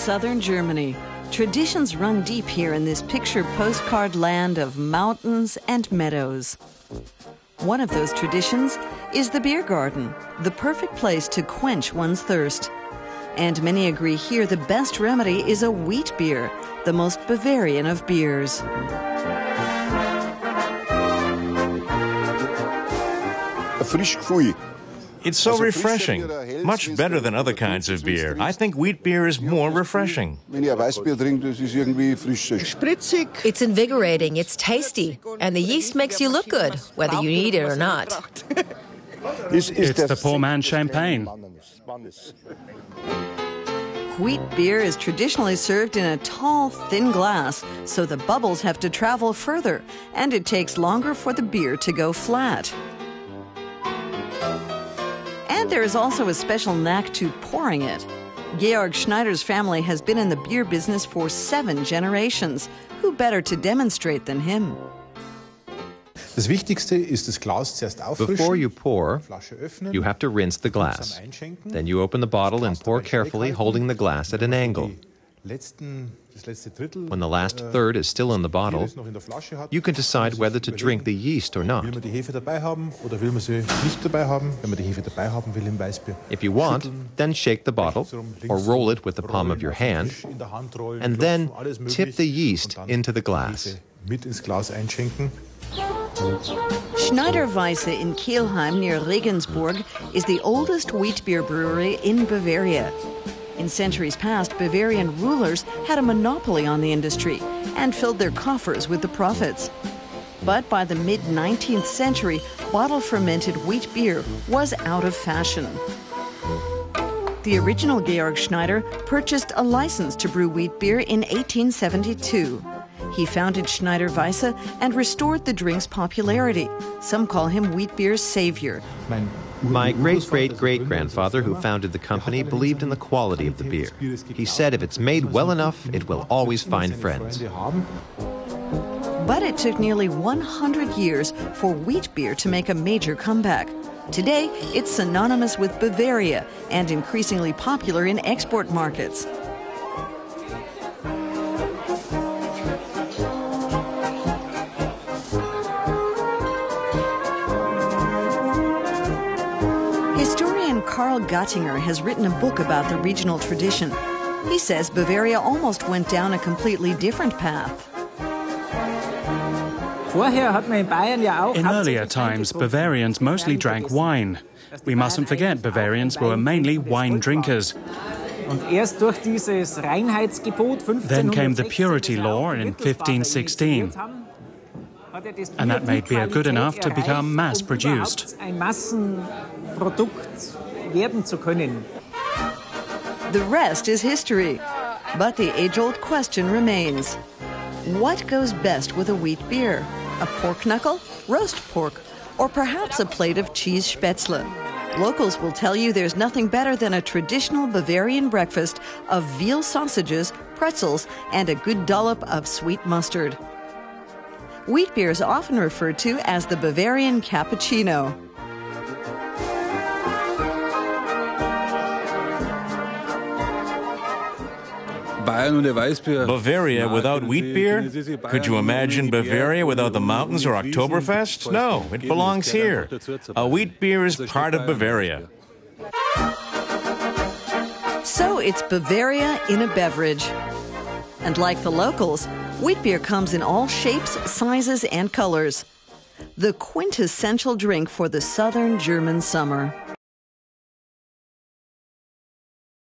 southern Germany. Traditions run deep here in this picture postcard land of mountains and meadows. One of those traditions is the beer garden, the perfect place to quench one's thirst. And many agree here the best remedy is a wheat beer, the most Bavarian of beers. It's so refreshing, much better than other kinds of beer. I think wheat beer is more refreshing. It's invigorating, it's tasty, and the yeast makes you look good, whether you need it or not. It's the poor man's champagne. Wheat beer is traditionally served in a tall, thin glass, so the bubbles have to travel further, and it takes longer for the beer to go flat. And there is also a special knack to pouring it. Georg Schneider's family has been in the beer business for 7 generations. Who better to demonstrate than him? Before you pour, you have to rinse the glass. Then you open the bottle and pour carefully, holding the glass at an angle. When the last third is still in the bottle, you can decide whether to drink the yeast or not. If you want, then shake the bottle or roll it with the palm of your hand, and then tip the yeast into the glass. Schneider-Weisse in Kelheim near Regensburg is the oldest wheat beer brewery in Bavaria. In centuries past, Bavarian rulers had a monopoly on the industry and filled their coffers with the profits. But by the mid-19th century, bottle-fermented wheat beer was out of fashion. The original Georg Schneider purchased a license to brew wheat beer in 1872. He founded Schneider-Weisse and restored the drink's popularity. Some call him wheat beer's savior. My great-great-great-grandfather, who founded the company, believed in the quality of the beer. He said if it's made well enough, it will always find friends. But it took nearly 100 years for wheat beer to make a major comeback. Today, it's synonymous with Bavaria and increasingly popular in export markets. Historian Karl Gattinger has written a book about the regional tradition. He says Bavaria almost went down a completely different path. In earlier times, Bavarians mostly drank wine. We mustn't forget Bavarians were mainly wine drinkers. Then came the purity law in 1516. And that made beer good enough to become mass-produced. The rest is history. But the age-old question remains. What goes best with a wheat beer? A pork knuckle, roast pork, or perhaps a plate of cheese spätzle? Locals will tell you there's nothing better than a traditional Bavarian breakfast of veal sausages, pretzels, and a good dollop of sweet mustard. Wheat beer is often referred to as the Bavarian cappuccino. Bavaria without wheat beer? Could you imagine Bavaria without the mountains or Oktoberfest? No, it belongs here. A wheat beer is part of Bavaria. So it's Bavaria in a beverage. And like the locals, wheat beer comes in all shapes, sizes, and colors. The quintessential drink for the southern German summer.